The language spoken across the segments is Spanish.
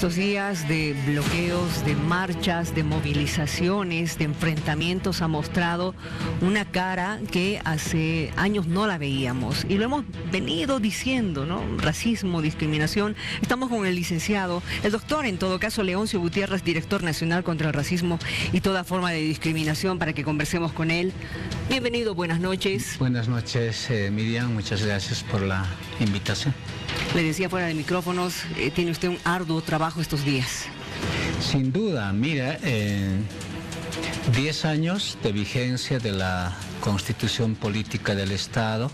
Estos días de bloqueos, de marchas, de movilizaciones, de enfrentamientos ha mostrado una cara que hace años no la veíamos. Y lo hemos venido diciendo, ¿no? Racismo, discriminación. Estamos con el licenciado, el doctor, en todo caso, Leoncio Gutiérrez, director nacional contra el racismo y toda forma de discriminación, para que conversemos con él. Bienvenido, buenas noches. Buenas noches, Miriam. Muchas gracias por la invitación. Le decía fuera de micrófonos, tiene usted un arduo trabajo estos días. Sin duda, mira, 10 años de vigencia de la Constitución Política del Estado,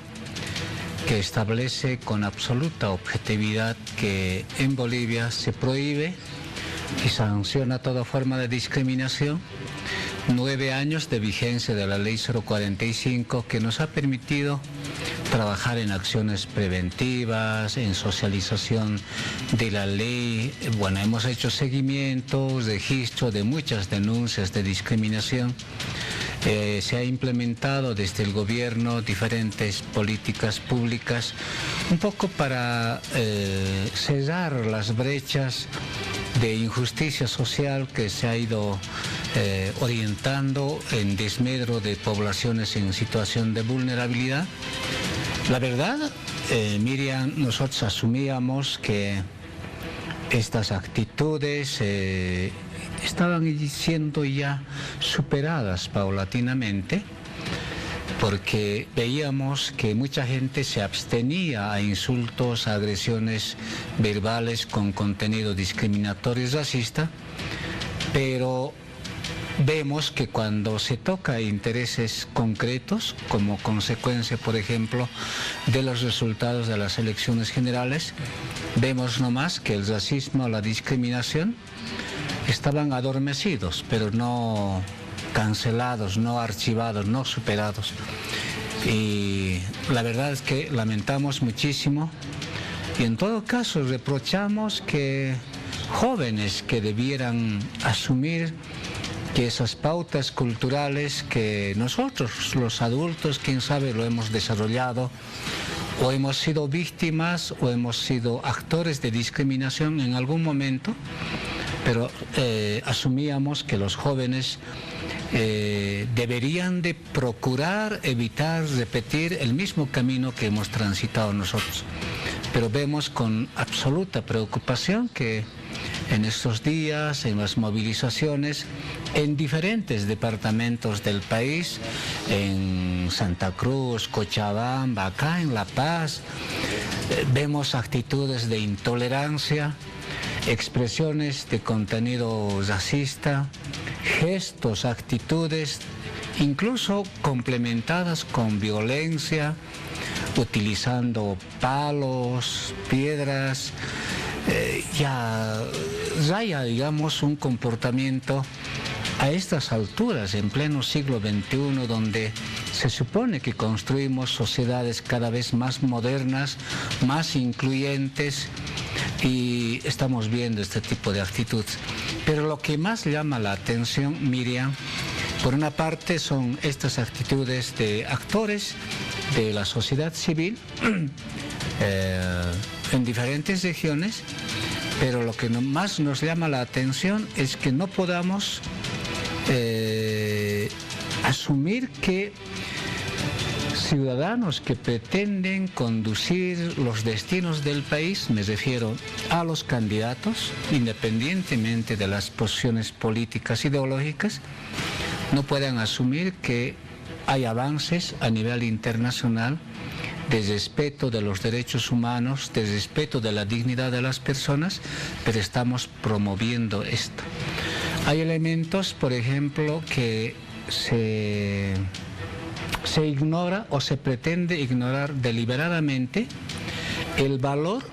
que establece con absoluta objetividad que en Bolivia se prohíbe y sanciona toda forma de discriminación. 9 años de vigencia de la Ley 045, que nos ha permitido trabajar en acciones preventivas, en socialización de la ley. Bueno, hemos hecho seguimientos, registro de muchas denuncias de discriminación. Se ha implementado desde el gobierno diferentes políticas públicas, un poco para cerrar las brechas de injusticia social que se ha ido orientando en desmedro de poblaciones en situación de vulnerabilidad. La verdad, Miriam, nosotros asumíamos que estas actitudes estaban siendo ya superadas paulatinamente, porque veíamos que mucha gente se abstenía a insultos, a agresiones verbales con contenido discriminatorio y racista, pero vemos que cuando se toca intereses concretos, como consecuencia, por ejemplo, de los resultados de las elecciones generales, vemos nomás que el racismo, la discriminación, estaban adormecidos, pero no cancelados, no archivados, no superados. Y la verdad es que lamentamos muchísimo, y en todo caso reprochamos que jóvenes que debieran asumir que esas pautas culturales que nosotros, los adultos, quién sabe, lo hemos desarrollado, o hemos sido víctimas o hemos sido actores de discriminación en algún momento, pero asumíamos que los jóvenes deberían de procurar evitar repetir el mismo camino que hemos transitado nosotros. Pero vemos con absoluta preocupación que en estos días, en las movilizaciones, en diferentes departamentos del país, en Santa Cruz, Cochabamba, acá en La Paz, vemos actitudes de intolerancia, expresiones de contenido racista, gestos, actitudes, incluso complementadas con violencia, utilizando palos, piedras. Ya raya, digamos, un comportamiento a estas alturas, en pleno siglo XXI, donde se supone que construimos sociedades cada vez más modernas, más incluyentes, y estamos viendo este tipo de actitudes. Pero lo que más llama la atención, Miriam, por una parte son estas actitudes de actores de la sociedad civil en diferentes regiones, pero lo que más nos llama la atención es que no podamos asumir que ciudadanos que pretenden conducir los destinos del país, me refiero a los candidatos, independientemente de las posiciones políticas ideológicas, no puedan asumir que hay avances a nivel internacional de respeto de los derechos humanos, de respeto de la dignidad de las personas, pero estamos promoviendo esto. Hay elementos, por ejemplo, que se ignora o se pretende ignorar deliberadamente el valor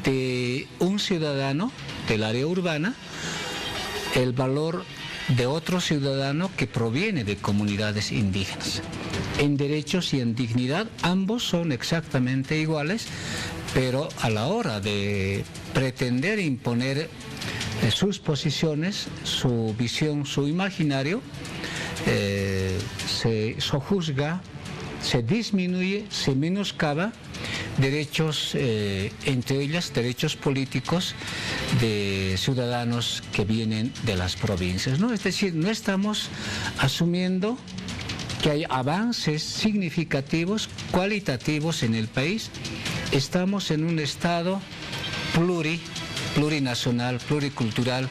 de un ciudadano del área urbana, el valor de otro ciudadano que proviene de comunidades indígenas. En derechos y en dignidad ambos son exactamente iguales, pero a la hora de pretender imponer sus posiciones, su visión, su imaginario, se sojuzga, se disminuye, se menoscaba derechos, entre ellas derechos políticos de ciudadanos que vienen de las provincias, ¿no? Es decir, no estamos asumiendo que hay avances significativos, cualitativos en el país. Estamos en un estado plurinacional, pluricultural,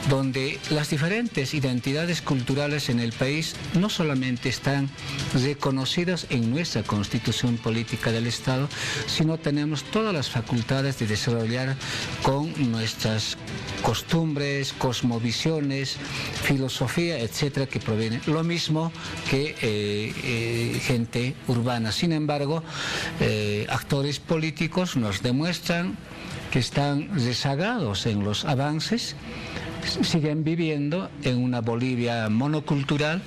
donde las diferentes identidades culturales en el país no solamente están reconocidas en nuestra Constitución Política del Estado, sino tenemos todas las facultades de desarrollar con nuestras costumbres, cosmovisiones, filosofía, etcétera, que provienen. Lo mismo que gente urbana. Sin embargo, actores políticos nos demuestran que están rezagados en los avances, siguen viviendo en una Bolivia monocultural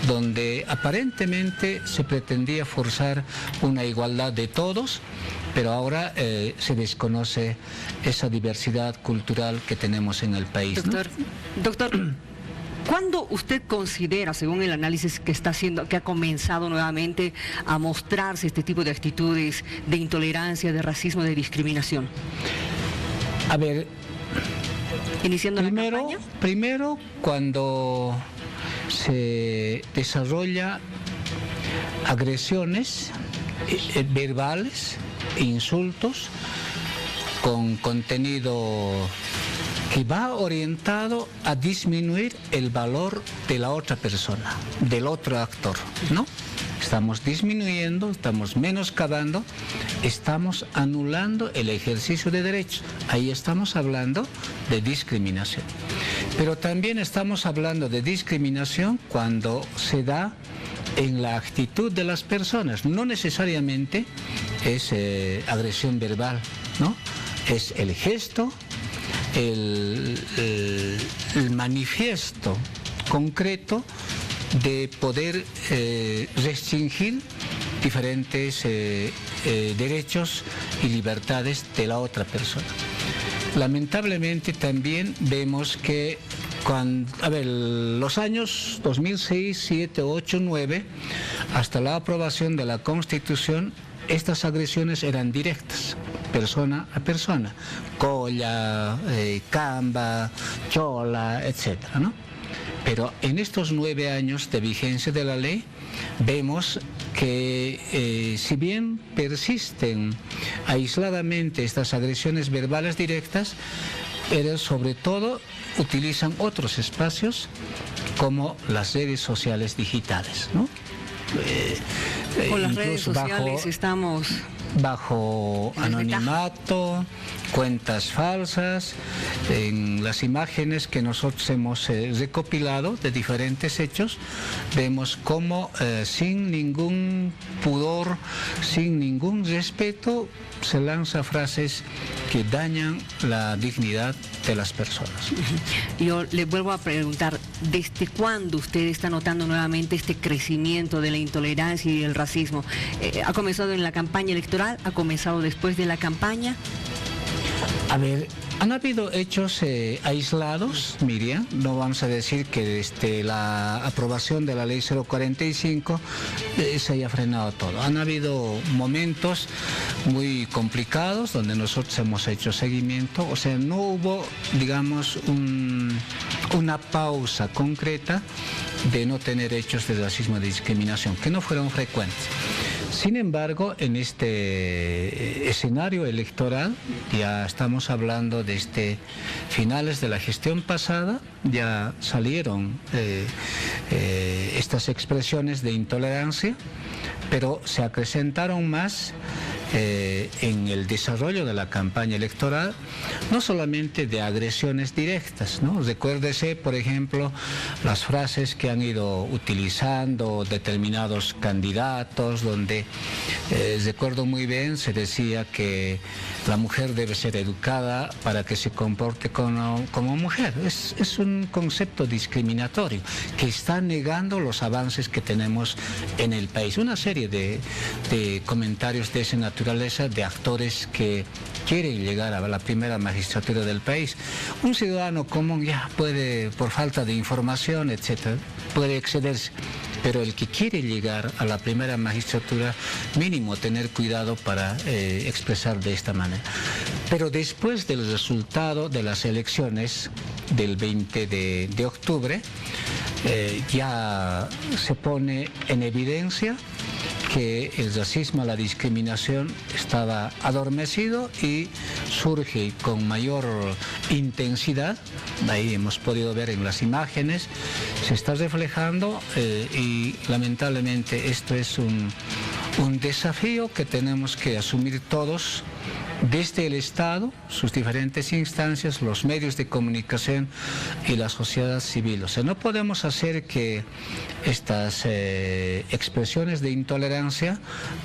donde aparentemente se pretendía forzar una igualdad de todos, pero ahora se desconoce esa diversidad cultural que tenemos en el país, ¿no? Doctor, ¿cuándo usted considera, según el análisis que está haciendo, que ha comenzado nuevamente a mostrarse este tipo de actitudes de intolerancia, de racismo, de discriminación? A ver, ¿iniciando la campaña? Primero, cuando se desarrolla agresiones verbales, insultos, con contenido que va orientado a disminuir el valor de la otra persona, del otro actor, ¿no? Estamos disminuyendo, estamos menoscabando, estamos anulando el ejercicio de derechos. Ahí estamos hablando de discriminación. Pero también estamos hablando de discriminación cuando se da en la actitud de las personas. No necesariamente es agresión verbal, ¿no? Es el gesto, el manifiesto concreto de poder restringir diferentes derechos y libertades de la otra persona. Lamentablemente también vemos que los años 2006, 7, 8, 9, hasta la aprobación de la Constitución, estas agresiones eran directas, persona a persona, colla, camba, chola, etcétera, ¿no? Pero en estos 9 años de vigencia de la ley, vemos que si bien persisten aisladamente estas agresiones verbales directas, pero sobre todo utilizan otros espacios como las redes sociales digitales, ¿no? Con las redes sociales estamos bajo anonimato, cuentas falsas. En las imágenes que nosotros hemos recopilado de diferentes hechos, vemos cómo sin ningún pudor, sin ningún respeto, se lanzan frases que dañan la dignidad de las personas. Yo le vuelvo a preguntar, ¿desde cuándo usted está notando nuevamente este crecimiento de la intolerancia y del racismo? ¿Ha comenzado en la campaña electoral? ¿Ha comenzado después de la campaña? A ver, han habido hechos aislados, Miriam, no vamos a decir que desde la aprobación de la ley 045 se haya frenado todo. Han habido momentos muy complicados donde nosotros hemos hecho seguimiento, o sea, no hubo, digamos, una pausa concreta de no tener hechos de racismo y de discriminación, que no fueron frecuentes. Sin embargo, en este escenario electoral, ya estamos hablando desde finales de la gestión pasada, ya salieron estas expresiones de intolerancia, pero se acrecentaron más en el desarrollo de la campaña electoral, no solamente de agresiones directas, ¿no? Recuérdese, por ejemplo, las frases que han ido utilizando determinados candidatos, donde recuerdo muy bien, se decía que la mujer debe ser educada para que se comporte como mujer. Es un concepto discriminatorio que está negando los avances que tenemos en el país. Una serie de comentarios de esa naturaleza, de actores que quieren llegar a la primera magistratura del país. Un ciudadano común ya puede, por falta de información, etcétera, puede excederse. pero el que quiere llegar a la primera magistratura, mínimo tener cuidado para expresar de esta manera. Pero después del resultado de las elecciones del 20 de octubre, ya se pone en evidencia que el racismo, la discriminación estaba adormecido y surge con mayor intensidad. Ahí hemos podido ver en las imágenes, se está reflejando y lamentablemente esto es un desafío que tenemos que asumir todos, desde el Estado, sus diferentes instancias, los medios de comunicación y la sociedad civil. O sea, no podemos hacer que estas expresiones de intolerancia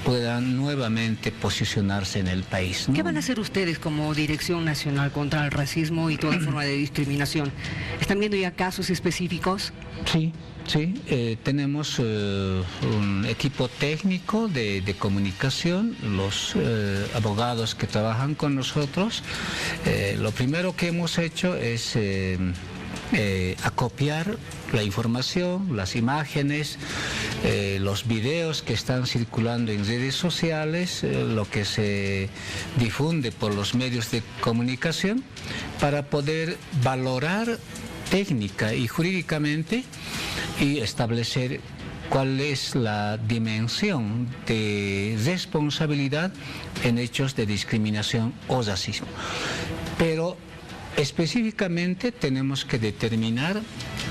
puedan nuevamente posicionarse en el país, ¿no? ¿Qué van a hacer ustedes como Dirección Nacional contra el Racismo y toda forma de discriminación? ¿Están viendo ya casos específicos? Sí. Sí, tenemos un equipo técnico de comunicación, los abogados que trabajan con nosotros. Lo primero que hemos hecho es acopiar la información, las imágenes, los videos que están circulando en redes sociales, lo que se difunde por los medios de comunicación, para poder valorar técnica y jurídicamente y establecer cuál es la dimensión de responsabilidad en hechos de discriminación o racismo. Pero específicamente tenemos que determinar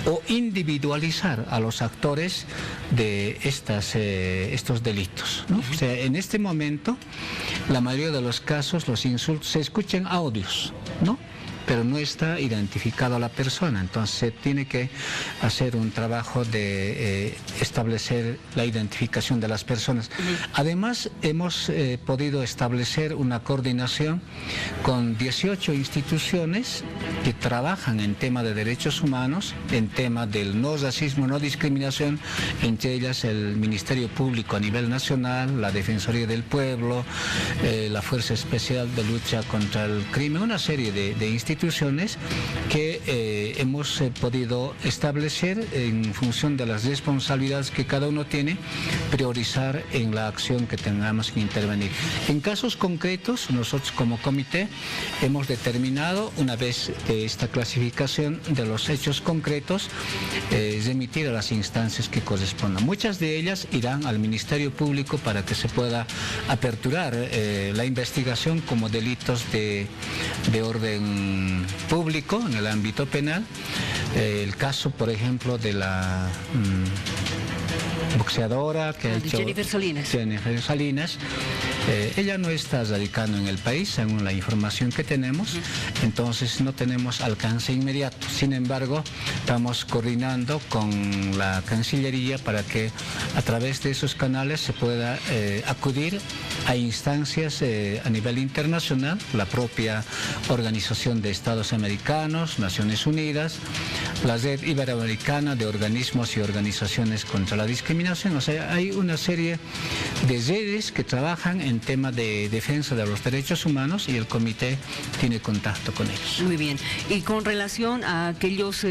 o individualizar a los actores de estos delitos, ¿no? O sea, en este momento, la mayoría de los casos, los insultos, se escuchan audios, ¿no? Pero no está identificado a la persona, entonces se tiene que hacer un trabajo de establecer la identificación de las personas. Además, hemos podido establecer una coordinación con 18 instituciones que trabajan en tema de derechos humanos, en tema del no racismo, no discriminación, entre ellas el Ministerio Público a nivel nacional, la Defensoría del Pueblo, la Fuerza Especial de Lucha contra el Crimen, una serie de instituciones que hemos podido establecer en función de las responsabilidades que cada uno tiene, priorizar en la acción que tengamos que intervenir. En casos concretos, nosotros como comité hemos determinado, una vez esta clasificación de los hechos concretos, remitir a las instancias que correspondan. Muchas de ellas irán al Ministerio Público para que se pueda aperturar la investigación como delitos de orden público en el ámbito penal. El caso, por ejemplo, de la boxeadora que ha hecho Jennifer Salinas, ella no está radicando en el país, según la información que tenemos, entonces no tenemos alcance inmediato. Sin embargo, estamos coordinando con la Cancillería para que a través de esos canales se pueda acudir a instancias a nivel internacional, la propia Organización de Estados Americanos, Naciones Unidas, la Red Iberoamericana de Organismos y Organizaciones contra la Discriminación. O sea, hay una serie de redes que trabajan en tema de defensa de los derechos humanos y el comité tiene contacto con ellos. Muy bien. Y con relación a aquellos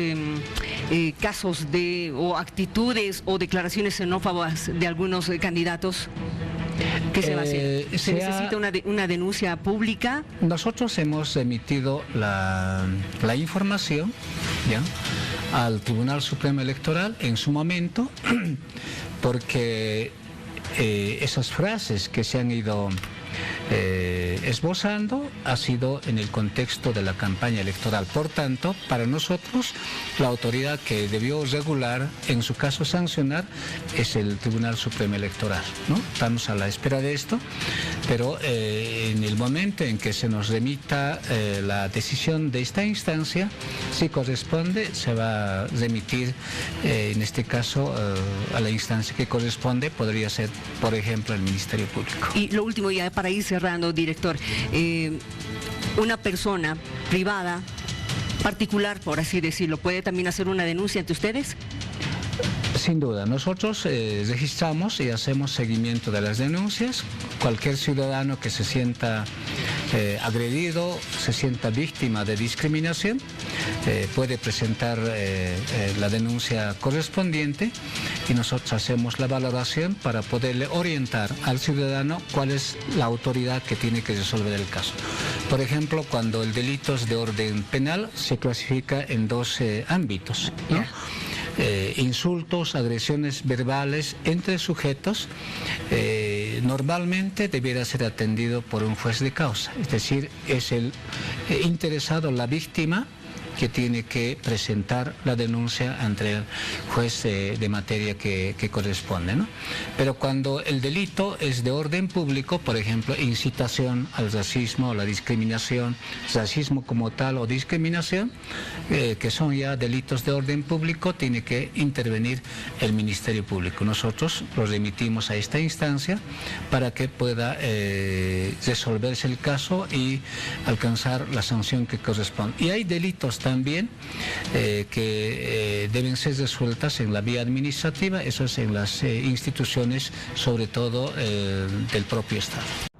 casos o actitudes o declaraciones xenófobas de algunos candidatos, ¿qué se va a hacer? ¿Se necesita una denuncia pública? Nosotros hemos emitido la información, ¿ya?, al Tribunal Supremo Electoral en su momento, porque esas frases que se han ido esbozando ha sido en el contexto de la campaña electoral. Por tanto, para nosotros, la autoridad que debió regular, en su caso sancionar, es el Tribunal Supremo Electoral, ¿no? Estamos a la espera de esto, pero en el momento en que se nos remita la decisión de esta instancia, si corresponde, se va a remitir, en este caso, a la instancia que corresponde, podría ser, por ejemplo, el Ministerio Público. Y lo último, ya para ir cerrando, director, una persona privada, particular, por así decirlo, ¿puede también hacer una denuncia ante ustedes? Sin duda, nosotros registramos y hacemos seguimiento de las denuncias. Cualquier ciudadano que se sienta agredido se sienta víctima de discriminación, puede presentar la denuncia correspondiente y nosotros hacemos la valoración para poderle orientar al ciudadano cuál es la autoridad que tiene que resolver el caso. Por ejemplo, cuando el delito es de orden penal, se clasifica en dos ámbitos, ¿no? Insultos, agresiones verbales entre sujetos, normalmente debiera ser atendido por un juez de causa, es decir, es el interesado, la víctima, que tiene que presentar la denuncia ante el juez de materia que corresponde, ¿no? Pero cuando el delito es de orden público, por ejemplo, incitación al racismo o la discriminación, racismo como tal o discriminación, que son ya delitos de orden público, tiene que intervenir el Ministerio Público. Nosotros lo remitimos a esta instancia para que pueda resolverse el caso y alcanzar la sanción que corresponde. Y hay delitos también que deben ser resueltas en la vía administrativa, eso es en las instituciones, sobre todo del propio Estado.